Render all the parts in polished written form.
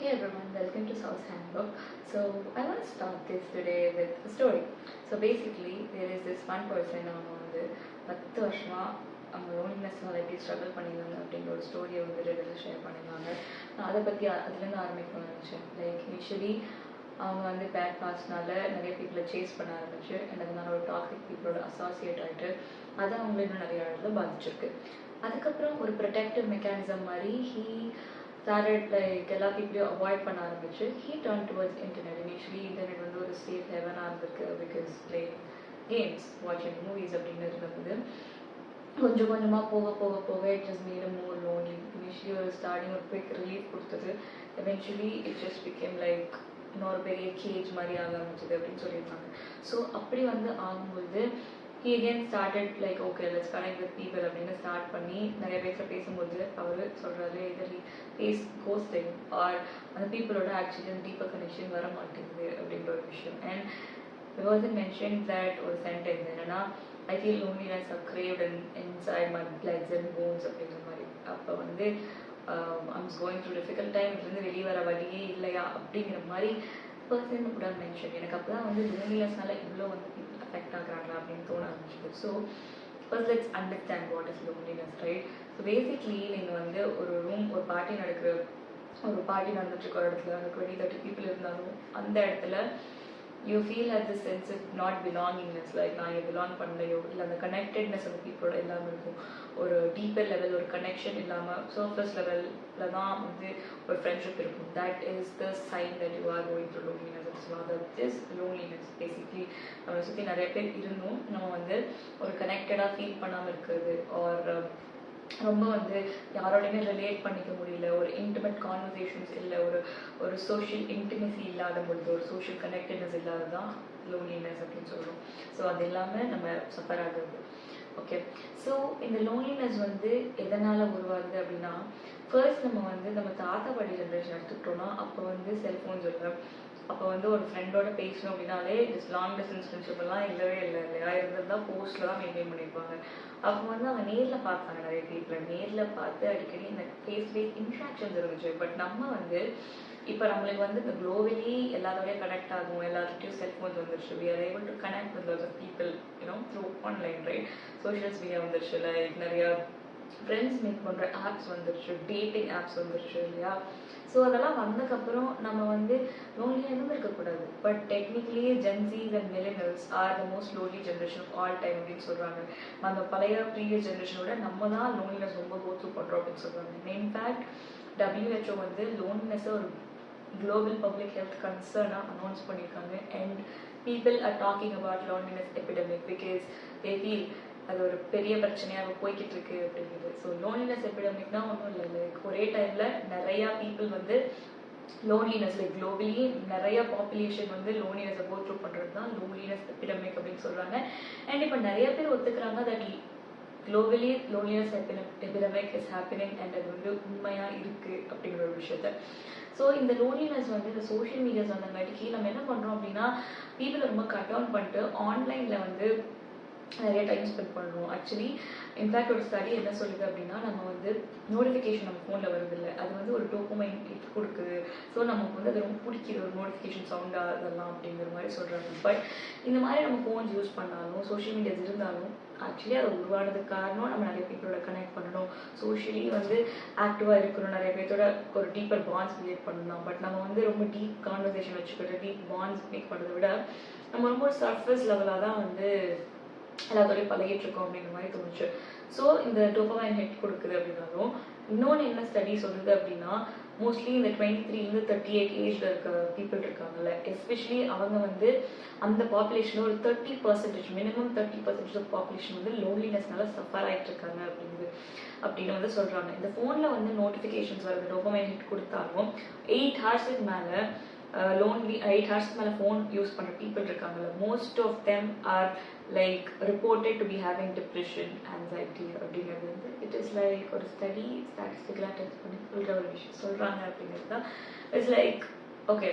Hey everyone, welcome to South Handbook. So I want to start this today with a story. So basically, there is this one person அவங்க வந்து 10 வருஷமா அவங்க லோன்லினஸ்னால எப்படி struggle பண்ணியிருந்தாங்க அப்படிங்கிற ஒரு ஸ்டோரியை வந்து ரெடில் ஷேர் பண்ணியிருந்தாங்க. நான் அதை பற்றி அதுலேருந்து ஆரம்பிக்கணும்னு நினச்சேன். லைக் யூஸ்வலி அவங்க வந்து பேட் பாஸ்னால நிறைய பீப்புளை சேஸ் பண்ண ஆரம்பிச்சு அண்ட் அதனால ஒரு டாக்ஸிக் பீப்புளோட அசோசியேட் ஆகிட்டு அதை அவங்கள இன்னும் நிறைய இடத்துல பாதிச்சிருக்கு. அதுக்கப்புறம் ஒரு ப்ரொடெக்டிவ் மெக்கானிசம் மாதிரி started like எல்லா பீப்புளையும் அவாய்ட் பண்ண ஆரம்பிச்சு he turned towards internet. Initially internet வந்து ஒரு சேஃப் ஹெவனாக இருந்திருக்கு because playing games, watching movies அப்படின்னு இருக்கும்போது கொஞ்சம் கொஞ்சமாக போக போக போக it just made him more lonely. Initially ஒரு ஸ்டார்டிங் ஒரு குவிக் ரிலீஃப் கொடுத்தது, eventually it just became like இன்னொரு பெரிய கேஜ் மாதிரி ஆக ஆரம்பிச்சது அப்படின்னு சொல்லியிருந்தாங்க. ஸோ அப்படி வந்து ஆகும்போது he again started like okay let's connect with people அப்படின்னு ஸ்டார்ட் பண்ணி நிறைய பேர்கிட்ட பேசும்போது அவர் சொல்கிறாரு either he face ghosting or அந்த பீப்புளோட ஆக்சுவலி அந்த டீப்பர் கனெக்ஷன் வர மாட்டேங்குது அப்படின்ற ஒரு விஷயம். And it wasn't mentioned that ஒரு சென்டென்ஸ் என்னன்னா I feel loneliness are craved inside my bloods and bones அப்படிங்கிற மாதிரி. அப்போ வந்து I'm going through difficult time, இதுலேருந்து வெளியே வர வழியே இல்லையா அப்படிங்கிற மாதிரி பர்சன் கூட மென்ஷன். எனக்கு அப்போ தான் வந்து லோன்லினஸ்னால இவ்வளோ வந்து பீப்புள் அஃபெக்ட் ஆகுறாங்களா அப்படின்னு தோண ஆரம்பிச்சது. So first let's understand what is loneliness, right? So basically நீங்கள் வந்து ஒரு பார்ட்டி நடந்துட்டுருக்க ஒரு இடத்துல அந்த 20-30 பீப்புள் இருந்தாலும் அந்த இடத்துல you feel at the sense of not belongingness, like நான் இங்கே பிலாங் பண்ணலையோ இல்லை அந்த கனெக்டட்னஸ் அந்த பீப்புளோட இல்லாமல் இருக்கும். ஒரு டீப்பர் லெவல் ஒரு கனெக்ஷன் இல்லாமல் சர்ஃபேஸ் லெவலில் தான் வந்து ஒரு ஃப்ரெண்ட்ஷிப் இருக்கும். That is the sign that you are going through loneliness. That is loneliness. Basically நம்மளை சுற்றி நிறைய பேர் இருந்தும் நம்ம வந்து ஒரு கனெக்டடாக ஃபீல் பண்ணாமல் இருக்கிறது ஆர் ரொம்ப வந்து யாரோடையுமே ரிலேட் பண்ணிக்க முடியல, ஒரு இன்டிமேட் கான்வர்சேஷன்ஸ் இல்லை, ஒரு சோஷியல் இன்டிமெசி இல்லாத பொழுது, ஒரு சோஷியல் கனெக்டட்னஸ் இல்லாத தான் லோன்லினஸ் அப்படின்னு சொல்கிறோம். ஸோ அது இல்லாமல் நம்ம சஃபர் ஆகுது. ஓகே, ஸோ இந்த லோன்லினஸ் வந்து எதனால் உருவாகுது அப்படின்னா ஃபர்ஸ்ட் நம்ம தாத்தா பாட்டி ஜென்ரேஷன் எடுத்துக்கிட்டோம்னா அப்போ வந்து செல்ஃபோன்ஸ் இல்லை. அப்போ வந்து ஒரு ஃப்ரெண்டோட பேசணும் அப்படின்னாலே லாங் டிஸ்டன்ஸ் ஃப்ரெண்ட்ஷிப்லாம் இல்லவே இல்லை இல்லையா, இருந்தது தான் போஸ்ட்டில் தான் மெயின்டைன் பண்ணியிருப்பாங்க. அப்போ வந்து அவங்க நேரில் பார்த்தாங்க, நிறைய பீப்புளை நேரில் பார்த்து அடிக்கடி இந்த ஃபேஸ் இன்ட்ராக்ஷன்ஸ் இருந்துச்சு. பட் நம்ம வந்து இப்போ நம்மளுக்கு வந்து இந்த குளோபலி எல்லாரோடையும் கனெக்ட் ஆகும், எல்லார்கிட்டையும் செல்ஃபோன்ஸ் வந்துருச்சு. we are able to connect with other people through online, right? Socials media வந்துருச்சு, லைக் நிறையா ஃப்ரெண்ட்ஸ் மேக் பண்ணுற ஆப்ஸ் வந்துருச்சு, டேட்டிங் ஆப்ஸ் வந்துருச்சு இல்லையா. ஸோ அதெல்லாம் வந்ததுக்கப்புறம் நம்ம வந்து லோன்லியாக இருந்திருக்கக்கூடாது. But technically Gen Zs and millennials are the most lonely generation of all time அப்படின்னு சொல்கிறாங்க. அந்த பழைய ப்ரீவியஸ் ஜென்ரேஷனோட நம்ம தான் லோன்லினஸ் ரொம்ப கோத்ரூ பண்ணுறோம் அப்படின்னு சொல்கிறாங்க. இன்ஃபேக்ட் WHO வந்து லோன்லினஸை ஒரு குளோபல் பப்ளிக் ஹெல்த் கன்சர்னாக அனௌன்ஸ் பண்ணியிருக்காங்க. And people are talking about loneliness epidemic because they feel அது ஒரு பெரிய பிரச்சனையாக போய்கிட்டு இருக்கு அப்படிங்கிறது. ஸோ லோன்லினஸ் எபிடமிக்னா ஒன்றும் இல்லை, லைக் ஒரே டைமில் நிறையா பீப்புள் வந்து லோன்லினஸ் லைக் குளோபலி நிறைய பாப்புலேஷன் வந்து லோன்லினஸை கோ த்ரூ பண்ணுறது தான் லோன்லினஸ் எபிடமிக் அப்படின்னு சொல்கிறாங்க. அண்ட் இப்போ நிறைய பேர் ஒத்துக்கிறாங்க that globally loneliness epidemic is happening and அது வந்து உண்மையாக இருக்குது அப்படிங்கிற ஒரு விஷயத்த. ஸோ இந்த லோன்லினஸ் வந்து இந்த சோஷியல் மீடியாஸ் வந்தங்காட்டிக்கு நம்ம என்ன பண்ணுறோம் அப்படின்னா பீப்புளை ரொம்ப கட் டவுன் பண்ணிட்டு ஆன்லைனில் வந்து நிறைய டைம் ஸ்பெண்ட் பண்ணுறோம். ஆக்சுவலி இன்ஃபேக்ட் ஒரு ஸ்டடி என்ன சொல்லுது அப்படின்னா நம்ம வந்து நோட்டிஃபிகேஷன் நம்ம ஃபோனில் வருதில்லை, அது வந்து ஒரு டோபமைன் ஹிட் கொடுக்குது. ஸோ நமக்கு வந்து அது ரொம்ப பிடிக்கிது, ஒரு நோட்டிஃபிகேஷன் சவுண்டாக அதெல்லாம் அப்படிங்கிற மாதிரி சொல்கிறாங்க. பட் இந்த மாதிரி நம்ம ஃபோன்ஸ் யூஸ் பண்ணாலும் சோஷியல் மீடியாஸ் இருந்தாலும் ஆக்சுவலி அது உருவானதுக்கு காரணம் நம்ம நிறைய பீப்புளோட கனெக்ட் பண்ணணும், சோஷியலி வந்து ஆக்டிவாக இருக்கணும், நிறைய பேர்த்தோட ஒரு டீப்பர் பாண்ட்ஸ் கிரியேட் பண்ணலாம். பட் நம்ம வந்து ரொம்ப டீப் கான்வர்சேஷன் வச்சுக்கிட்டு டீப் பாண்ட்ஸ் மேக் பண்ணுறதை விட நம்ம ரொம்ப சர்ஃபேஸ் லெவலாக தான் வந்து எல்லாத்தோடையும் பழகிட்டு இருக்கோம் அப்படிங்கிற மாதிரி தோணுச்சு. ஸோ இந்த டோபமைன் ஹிட் கொடுக்குது அப்படின்னாலும் இன்னொன்று என்ன ஸ்டடி சொல்லுது அப்படின்னா மோஸ்ட்லி இந்த 23-38 ஏஜில் இருக்க பீப்புள் இருக்காங்கல்ல, எஸ்பெஷலி அவங்க வந்து அந்த பாப்புலேஷனில் ஒரு 30% மினிமம் 30% ஆஃப் பாப்புலேஷன் வந்து லோன்லினஸ்னால சஃபர் ஆகிட்டு இருக்காங்க அப்படின்னு வந்து சொல்கிறாங்க. இந்த ஃபோனில் வந்து நோட்டிஃபிகேஷன்ஸ் வருது, டோபமைன் ஹிட் கொடுத்தாலும் 8 ஹவர்ஸுக்கு மேலே லோன்லி 8 ஹவர்ஸ்க்கு மேலே ஃபோன் யூஸ் பண்ணுற பீப்புள் இருக்காங்கல்ல, most of them are like reported to be having depression, anxiety அப்படிங்கிறது வந்து இட் இஸ் லைக் ஒரு ஸ்டடி ஸ்டாட்டிஸ்டிக்கலாக டெஸ்ட் பண்ணி சொல்கிற ஒரு விஷயம் சொல்கிறாங்க அப்படிங்கிறது தான். இட்ஸ் லைக் ஓகே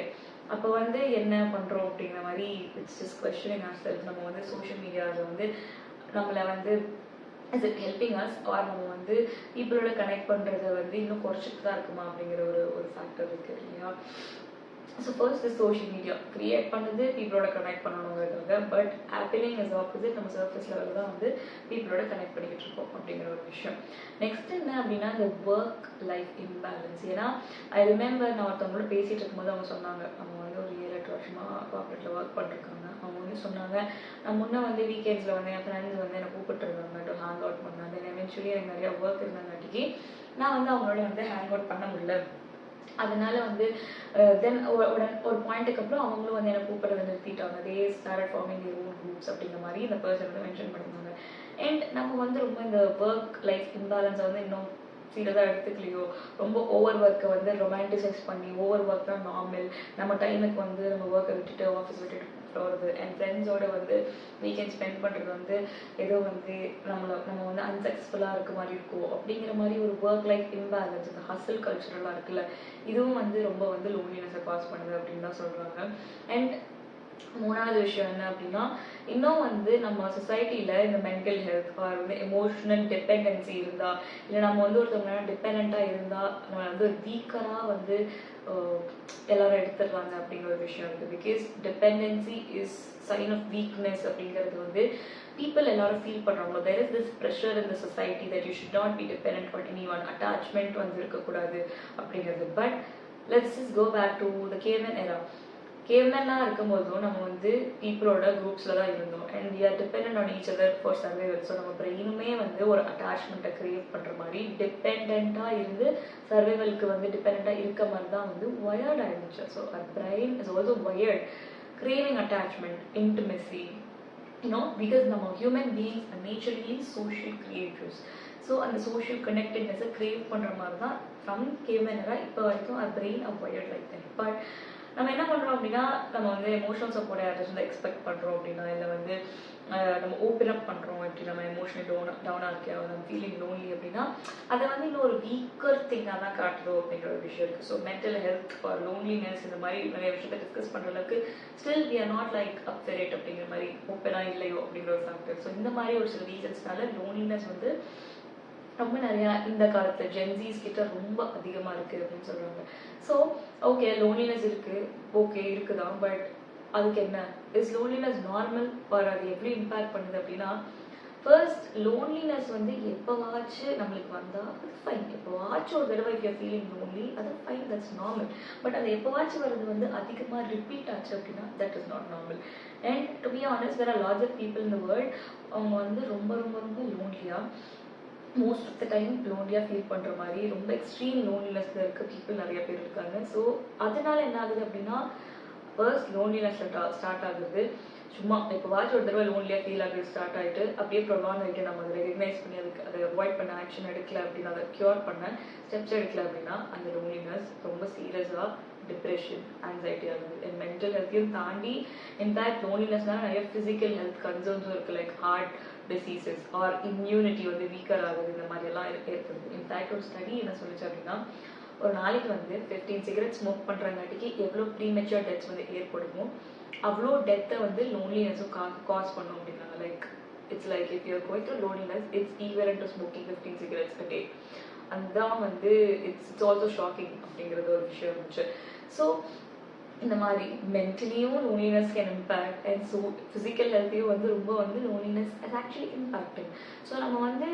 அப்போ வந்து என்ன பண்ணுறோம் அப்படிங்கிற மாதிரி it's just questioning or self. நம்ம வந்து சோஷியல் மீடியாவில் வந்து நம்மளை வந்து is it helping us or நம்ம வந்து பீப்புளோட கனெக்ட் பண்ணுறதை வந்து இன்னும் குறைச்சிட்டு தான் இருக்குமா அப்படிங்கிற ஒரு ஃபேக்டர் இருக்குது இல்லையா. இல்லையா? So first social media create பண்ணுது பீப்புளோட கனெக்ட் பண்ணணுங்கிறதுக்காக, பட் ஹேப்பனிங் இஸ் ஆப்போசிட். நம்ம சர்ஃபேஸ் லெவலில் தான் வந்து பீப்புளோட கனெக்ட் பண்ணிக்கிட்டு இருக்கோம் அப்படிங்கிற ஒரு விஷயம். நெக்ஸ்ட் என்ன அப்படின்னா இந்த ஒர்க் லைஃப் இம்பேலன்ஸ். ஏன்னா ஐ ரிமெம்பர் நான் ஒருத்தவங்களோட பேசிகிட்டு இருக்கும்போது அவங்க சொன்னாங்க, அவங்க வந்து ஒரு 7-8 வருஷமாக கார்பரேட்டில் ஒர்க் பண்ணிருக்காங்க. அவங்க வந்து சொன்னாங்க, நான் முன்னே வந்து வீக்கெண்ட்ஸில் வந்து என் ஃப்ரெண்ட்ஸ் வந்து என்னை கூப்பிட்டுருந்தாங்க டு ஹேங் அவுட் பண்ணாங்க. தென் எவென்ச்சுவலி எனக்கு நிறையா ஒர்க் இருந்தாங்காட்டிக்கு நான் வந்து அவங்களோட வந்து ஹேங் அவுட் பண்ண முடியல. அதனால வந்து தென் ஒரு பாயிண்ட்டுக்கு அப்புறம் அவங்களும் வந்து என்னை கூப்பிட்றதை நிறுத்திட்டாங்க. They started forming their own groups அப்படிங்கிற மாதிரி இந்த பர்சன் வந்து மென்ஷன் பண்ணியிருந்தாங்க. அண்ட் நம்ம வந்து ரொம்ப இந்த ஒர்க் லைஃப் இம்பேலன்ஸை வந்து இன்னும் சீரியஸாக எடுத்துக்கலையோ, ரொம்ப ஓவர் ஒர்க்கை வந்து ரொமான்டிசைஸ் பண்ணி ஓவர் ஒர்க் தான் நார்மல், நம்ம டைமுக்கு வந்து நம்ம ஒர்க்கை விட்டுட்டு ஆஃபீஸ் விட்டுட்டு போகிறது அண்ட் ஃப்ரெண்ட்ஸோட வந்து வீக்கெண்ட் ஸ்பெண்ட் பண்ணுறது வந்து ஏதோ வந்து நம்ம வந்து அன்சக்ஸஸ்ஃபுல்லாக இருக்க மாதிரி இருக்கும் அப்படிங்கிற மாதிரி ஒரு ஒர்க் லைஃப் இம்பேலன்ஸ், இந்த ஹசல் கல்ச்சரெல்லாம் இருக்குல்ல, இதுவும் வந்து ரொம்ப வந்து லோன்லினஸை காஸ் பண்ணுது அப்படின்னு தான் சொல்கிறாங்க. அண்ட் மூணாவது விஷயம் என்ன அப்படின்னா, இன்னும் வந்து நம்ம சொசைட்டியில் இந்த மென்டல் ஹெல்த் ஆர் வந்து எமோஷனல் டிபெண்டன்சி இருந்தால், இல்லை நம்ம வந்து ஒருத்தவங்க டிபெண்ட்டாக இருந்தால் நம்ம வந்து ஒரு வீக்கராக வந்து எல்லாரும் எடுத்துடுறாங்க அப்படிங்கிற ஒரு விஷயம் இருக்குது. Because dependency is sign of weakness அப்படிங்கிறது வந்து people எல்லாரும் ஃபீல் பண்ணுறாங்களோ. there is this pressure in the society that you should not be dependent on anyone, attachment வந்து இருக்கக்கூடாது அப்படிங்கிறது. But let's just go back to the caveman era. கேவ்மேனாக இருக்கும்போதும் நம்ம வந்து பீப்புளோட குரூப்ஸில் தான் இருந்தோம் and we are depend on each other for survival. So நம்ம பிரெயினுமே வந்து ஒரு அட்டாச்மெண்ட்டை கிரியேட் பண்ணுற மாதிரி டிபெண்ட்டாக இருந்து சர்வைவலுக்கு வந்து டிபெண்ட்டாக இருக்க மாதிரி தான் வந்து வயர்ட் ஆகிடுச்சு. So our brain is also wired craving attachment, intimacy, because நம்ம human beings are naturally social creatures. So அந்த சோஷியல் கனெக்டட்னஸை கிரியேட் பண்ணுற மாதிரி தான் ஃப்ரம் கேவ்மேன் era இப்போ வரைக்கும் our brain are wired like that. But நம்ம என்ன பண்ணுறோம் அப்படின்னா, நம்ம வந்து எமோஷனல் சப்போர்ட் யாராச்சும் வந்து எக்ஸ்பெக்ட் பண்ணுறோம் அப்படின்னா, இல்லை வந்து நம்ம ஓப்பன் அப் பண்ணுறோம் அப்படி நம்ம எமோஷனல் டவுனாக இருக்கா, நம்ம ஃபீலிங் லோன்லி அப்படின்னா அதை வந்து இன்னும் ஒரு வீக்கர் திங்காக தான் காட்டுறோம் அப்படிங்கிற ஒரு விஷயம் இருக்குது. So mental health or loneliness இந்த மாதிரி நிறைய விஷயத்தை டிஸ்கஸ் பண்ணுற அளவுக்கு still we are not like up to date அப்படிங்கிற மாதிரி ஓப்பனாக இல்லையோ அப்படிங்கிற ஒரு ஃபேக்டர். ஸோ இந்த மாதிரி ஒரு சில ரீசன்ஸ்னால லோன்லினஸ் வந்து ரொம்ப நிறையா இந்த காலத்தில் ஜென்ஸீஸ் கிட்ட ரொம்ப அதிகமாக இருக்குது அப்படின்னு சொல்கிறாங்க. ஸோ ஓகே லோன்லினஸ் இருக்குது, ஓகே இருக்குதான், பட் அதுக்கு என்ன, இஸ் லோன்லினஸ் நார்மல் ஆர் அது எப்படி இம்பேக்ட் பண்ணுது அப்படின்னா, ஃபர்ஸ்ட் லோன்லினஸ் வந்து எப்போவாச்சும் நம்மளுக்கு வந்தால் அது ஃபைன். எப்போவாச்சும் ஒரு தடவை இஃப் யூ ஃபீலிங் லோன்லி அது ஃபைன், தட்ஸ் நார்மல். பட் அது எப்போவாச்சும் வருது வந்து அதிகமாக ரிப்பீட் ஆச்சு அப்படின்னா that is not normal. And to be honest there are larger people in the world, அவங்க வந்து ரொம்ப ரொம்ப ரொம்ப லோன்லியாக மோஸ்ட் ஆஃப் த டைம் லோன்லியாக ஃபீல் பண்ணுற மாதிரி ரொம்ப எக்ஸ்ட்ரீம் லோன்லினஸில் இருக்க பீப்புள் நிறைய பேர் இருக்காங்க. ஸோ அதனால என்ன ஆகுது அப்படின்னா, ஃபர்ஸ்ட் லோன்லினஸ் ஸ்டார்ட் ஆகுது சும்மா எப்போவாச்சும் ஒரு தடவை லோன்லியாக ஃபீல் ஆகுது ஸ்டார்ட் ஆகிட்டு அப்படியே ப்ரொலாங் ஆகிட்டு நம்ம அதை ரெகக்னைஸ் பண்ணி அதை அவாய்ட் பண்ண ஆக்ஷன் எடுக்கல அப்படின்னா, அதை க்யூர் பண்ண ஸ்டெப்ஸ் எடுக்கல அப்படின்னா அந்த லோன்லினஸ் ரொம்ப சீரியஸாக டிப்ரெஷன், ஆங்ஸைட்டி ஆகுது. அண்ட் மென்டல் ஹெல்த்தையும் தாண்டி இன்ஃபேக்ட் லோன்லினஸ்னால நிறைய ஃபிசிக்கல் ஹெல்த் கன்சர்ன்ஸும் இருக்குது. Like heart diseases or immunity வந்து வீக்கர் ஆகுது, இந்த மாதிரியெல்லாம் ஏற்படுது. இன்ஃபேக்ட் ஒரு ஸ்டடி என்ன சொல்லிச்சு அப்படின்னா, ஒரு நாளைக்கு வந்து 15 சிகரெட் ஸ்மோக் பண்ணுறங்காட்டிக்கு எவ்வளோ ப்ரீமெச்சூர் டெத்ஸ் வந்து ஏற்படுமோ அவ்வளோ டெத்தை வந்து லோன்லினஸும் காஸ் பண்ணும் அப்படின்னாங்க. Like it's like if you are going to loneliness it's equivalent to smoking 15 cigarettes a day. அதுதான் வந்து இட்ஸ் ஆல்சோ ஷாக்கிங் அப்படிங்கிறது ஒரு விஷயம் இருந்துச்சு. ஸோ இந்த மாதிரி மென்டலியும் loneliness can impact and so physical ஹெல்த்தையும் வந்து ரொம்ப வந்து loneliness is actually impacting. So நம்ம வந்து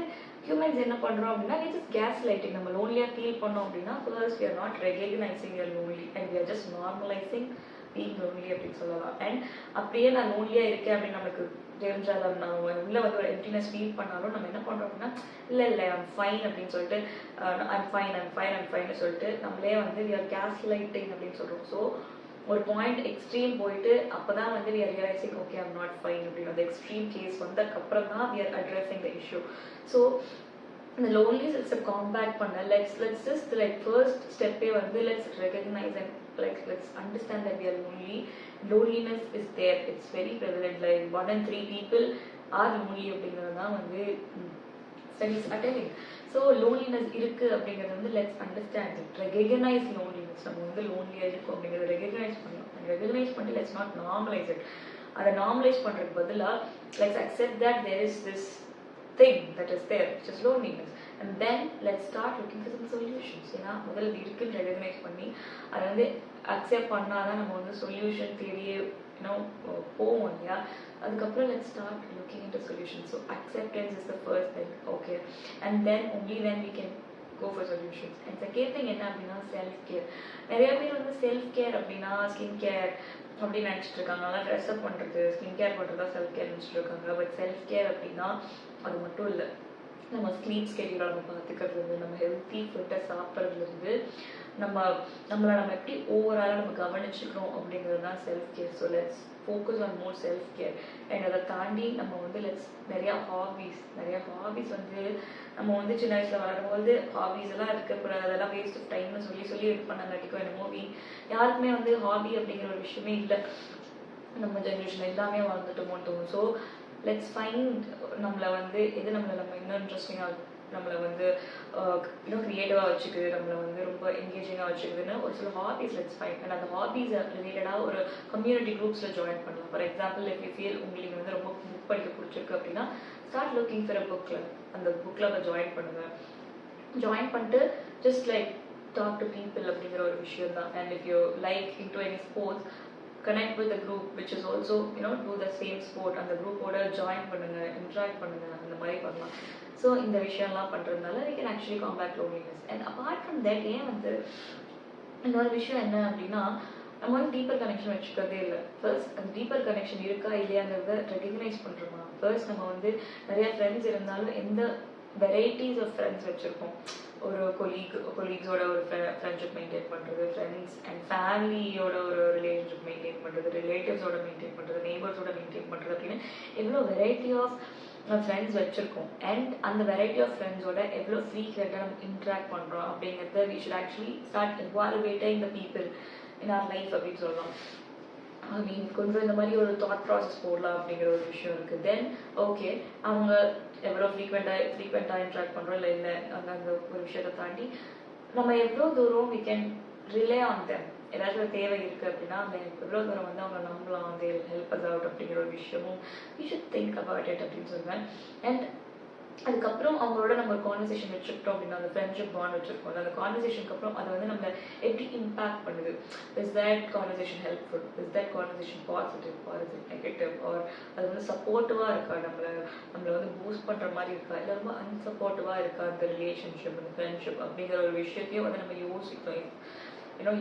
ஹியூமன்ஸ் என்ன பண்ணுறோம் அப்படின்னா, இட்ஸ் இஸ் கேஸ் லைட்டிங். நம்ம லோன்லியாக ஃபீல் பண்ணோம் அப்படின்னா first we are not recognising you're lonely and we are just normalising being lonely அப்படின்னு சொல்லலாம். அண்ட் அப்படியே நான் லோன்லியாக இருக்கேன் அப்படின்னு நமக்கு தெரிஞ்சாலும் நான் உள்ள வந்து ஒரு எம்ப்டினஸ் ஃபீல் பண்ணாலும் நம்ம என்ன பண்ணுறோம் அப்படின்னா, இல்லை ஐம் ஃபைன் அப்படின்னு சொல்லிட்டு ஐம் ஃபைன்னு சொல்லிட்டு நம்மளே வந்து வி ஆர் கேஸ் லைட்டிங் அப்படின்னு சொல்கிறோம். ஸோ ஒரு பாயிண்ட் எக்ஸ்ட்ரீம் போயிட்டு அப்போ தான் வந்து we are realising okay I'm not fine அப்படின்னு. அந்த எக்ஸ்ட்ரீம் கேஸ் வந்ததுக்கப்புறம் தான் we are addressing the issue. So இந்த லோன்லினஸை காம்பேக்ட் பண்ண லெட்ஸ் ஜஸ்ட் லைக் ஃபர்ஸ்ட் ஸ்டெப்பே வந்து let's recognise and let's understand that we are lonely. Loneliness is there, it's very prevalent. Like 1 in 3 people are lonely அப்படிங்கிறது தான் வந்து studies are telling. So loneliness இருக்கு அப்படிங்கிறது வந்து let's understand it, recognize loneliness. நம்ம வந்து லோன்லியாக இருக்கும் அப்படிங்கிறத ரெகக்னைஸ் பண்ணணும். ரெகக்னைஸ் பண்ணி let's not normalize it. அதை நார்மலைஸ் பண்ணுறதுக்கு பதிலாக let's accept that there is this thing that is there, which is loneliness. and then let's start looking for some solutions. ஏன்னா முதல்ல இருக்குன்னு ரெகக்னைஸ் பண்ணி அதை வந்து அக்செப்ட் பண்ணாதான் நம்ம வந்து சொல்யூஷன் தேடியே போவோம் இல்லையா. அதுக்கப்புறம் let's start looking into solutions. So acceptance is the first thing, okay, and then only then we can go for solutions. And second thing என்ன அப்படின்னா செல்ஃப் கேர். நிறைய பேர் வந்து செல்ஃப் கேர் அப்படின்னா ஸ்கின் கேர் அப்படின்னு நினச்சிட்டு இருக்காங்க. நல்லா ட்ரெஸ் அப் பண்ணுறது ஸ்கின் கேர் பண்ணுறதா செல்ஃப் கேர் நினச்சிட்டு இருக்காங்க. பட் செல்ஃப் கேர் அப்படின்னா அது மட்டும் இல்லை. நம்ம ஸ்லீப் ஸ்கெடியூலை நம்ம பார்த்துக்கிறதுலேருந்து, நம்ம ஹெல்த்தி ஃபுட்டை சாப்பிட்றதுலேருந்து, நம்மளை எப்படி ஓவராலாக நம்ம கவனிச்சுக்கிறோம் அப்படிங்கிறது தான் self care. So let's focus on more self care. And அதை தாண்டி நம்ம வந்து நிறையா ஹாபீஸ் வந்து நம்ம வந்து சின்ன வயசில் வளரும்போது ஹாபீஸ் எல்லாம் இருக்கக்கூடாது, அதெல்லாம் வேஸ்ட் ஆஃப் டைம்னு சொல்லி இது பண்ணங்காட்டிக்கும் என்னமோ யாருக்குமே வந்து ஹாபி அப்படிங்கிற ஒரு விஷயமே இல்லை. நம்ம ஜென்ரேஷன் எல்லாமே வாழ்ந்துட்டோமோன்னு தோணும். ஸோ லெட்ஸ் ஃபைண்ட் நம்மளை வந்து நம்ம இன்னும் இன்ட்ரெஸ்டிங்காக நம்மளை வந்து க்ரியேட்டிவாக வச்சுக்குது, நம்மளை வந்து ரொம்ப என்கேஜிங்காக வச்சுக்குதுன்னு ஒரு சில ஹாபீஸ் லெட்ஸ் ஃபைண்ட். அண்ட் அந்த ஹாபீஸ் ரிலேட்டடாக ஒரு கம்யூனிட்டி குரூப்ஸில் ஜாயின் பண்ணலாம். For example if you feel உங்களுக்கு வந்து ரொம்ப புக் படிக்க பிடிச்சிருக்கு அப்படின்னா start looking for a book club. அந்த புக் கிளப்பை ஜாயின் பண்ணுங்கள். ஜாயின் பண்ணிட்டு just like talk to people அப்படிங்கிற ஒரு விஷயம் தான். And if you like into any sports, connect with a group which is also do the same sport. அந்த குரூப்போட ஜாயின் பண்ணுங்க, இன்ட்ராக்ட் பண்ணுங்க, அந்த மாதிரி பண்ணலாம். ஸோ இந்த விஷயம்லாம் பண்ணுறதுனால we can actually combat loneliness. and apart from that, ஏன் வந்து இன்னொரு விஷயம் என்ன அப்படின்னா நம்ம வந்து டீப்பர் கனெக்ஷன் வச்சுக்கிறதே இல்லை. ஃபர்ஸ்ட் அந்த டீப்பர் கனெக்ஷன் இருக்கா இல்லையாங்கிறத ரெகக்னைஸ் பண்ணுறோமா. ஃபர்ஸ்ட் நம்ம வந்து நிறைய ஃப்ரெண்ட்ஸ் இருந்தாலும் எந்த வெரைட்டிஸ் ஆஃப் ஃப்ரெண்ட்ஸ் வச்சுருக்கோம். ஒரு கொலீக்ஸோட ஒரு ஃப்ரெண்ட்ஷிப் மெயின்டைன் பண்ணுறது, ஃப்ரெண்ட்ஸ் அண்ட் ஃபேமிலியோட ஒரு ரிலேஷன்ஷிப் மெயின்டைன் பண்ணுறது, ரிலேட்டிவ்ஸோட மெயின்டைன் பண்ணுறது, நெய்பர்ஸோட மெயின்டைன் பண்ணுறது அப்படின்னு எவ்வளோ வெரைட்டி ஆஃப் ஃப்ரெண்ட்ஸ் வச்சுருக்கோம். அண்ட் அந்த வெரைட்டி ஆஃப் ஃப்ரெண்ட்ஸோட எவ்வளோ ஃப்ரீக்வெண்ட்டாக நம்ம இன்ட்ராக்ட் பண்ணுறோம் அப்படிங்கிறத we should actually start evaluating the people in our life அப்படின்னு சொல்லலாம். கொஞ்சம் இந்த மாதிரி ஒரு தாட் ப்ராசஸ் போடலாம் அப்படிங்கிற ஒரு விஷயம் இருக்குது. தென் ஓகே, அவங்க எவ்வளோ ஃப்ரீக்வெண்ட்டாக இன்ட்ராக்ட் பண்ணுறோம் இல்லை அந்த ஒரு விஷயத்தை தாண்டி நம்ம எவ்வளோ தூரம் we can rely on them. ஏதாச்சும் ஒரு தேவை இருக்குது அப்படின்னா அந்த எவ்வளோ தூரம் வந்து அவங்க நம்பலாம், they will help us out அப்படிங்கிற ஒரு விஷயமும் we should think about it அப்படின்னு சொல்லுவேன். அண்ட் அதுக்கப்புறம் அவங்களோட நம்ம ஒரு கான்வர்சேஷன் வச்சுக்கிட்டோம் அப்படின்னா அந்த ஃப்ரெண்ட்ஷிப் பாண்ட் வச்சுருக்கோம். அந்த கான்வர்சேஷனுக்கு அப்புறம் அதை வந்து நம்மளை எப்படி இம்பாக்ட் பண்ணுது. Is that conversation helpful, is that conversation positive or is it negative, or அது வந்து சப்போர்ட்டிவாக இருக்கா, நம்மளை வந்து பூஸ்ட் பண்ணுற மாதிரி இருக்கா, இல்லை ரொம்ப அன்சப்போர்ட்டிவாக இருக்கா அந்த ரிலேஷன்ஷிப் அந்த ஃப்ரெண்ட்ஷிப் அப்படிங்கிற ஒரு விஷயத்தையும் வந்து நம்ம யோசிக்கணும்.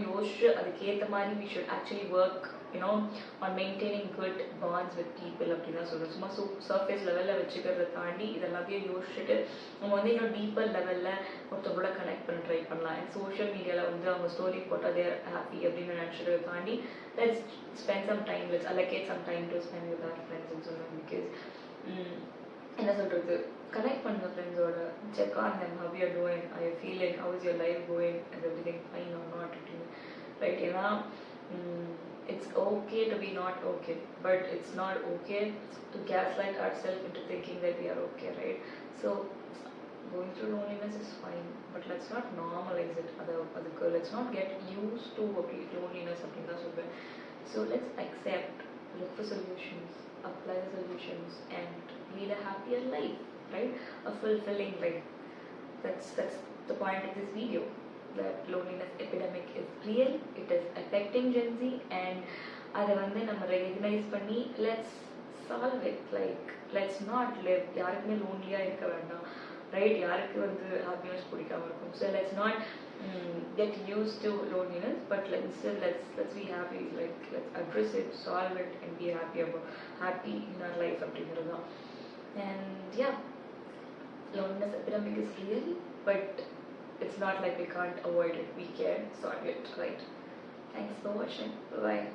யோசிச்சு அதுக்கேற்ற மாதிரி we should actually work on maintaining good bonds with people அப்படின்னு தான் சொல்கிறோம். சும்மா சர்ஃபேஸ் லெவலில் வச்சுக்கிறத தாண்டி இதெல்லாத்தையும் யோசிச்சுட்டு நம்ம வந்து இன்னும் டீப்பர் லெவலில் ஒருத்தவங்களோட கனெக்ட் பண்ண ட்ரை பண்ணலாம். அண்ட் சோஷியல் மீடியாவில் வந்து அவங்க ஸ்டோரி போட்டால் தேர் ஹாப்பி அப்படின்னு நினச்சிக்கிறத தாண்டி let's spend some time, let's allocate some time to spend with our friends and சொல்லுவேன். பிகாஸ் என்ன சொல்கிறது, கனெக்ட் பண்ணுங்க ஃப்ரெண்ட்ஸோட, check on them, how you are doing, how you feeling, how is your life going, is everything fine or not அப்படின்னு right. ஏன்னா it's okay to be not okay, but it's not okay to gaslight ourselves into thinking that we are okay, right? So going through loneliness is fine, but let's not normalize it. Let's not get used to loneliness அப்படின் தான் சொல்வேன். So let's accept, look for solutions, apply the solutions and lead a happier life, right? A fulfilling life. That's the point of this video, that loneliness epidemic is real, it is affecting Gen Z, and அதை வந்து நம்ம recognise பண்ணி let's solve it. Like let's not live, யாருக்குமே லோன்லியாக இருக்க வேண்டாம், right? யாருக்கு வந்து happiness பிடிக்காம இருக்கும். So let's not get used to loneliness, but let's be happy. Like let's address it, solve it and be happy in our life அப்படிங்கிறது தான். And yeah, loneliness epidemic is real, but it's not like we can't avoid it. We can solve it, right? Thanks for watching. Bye.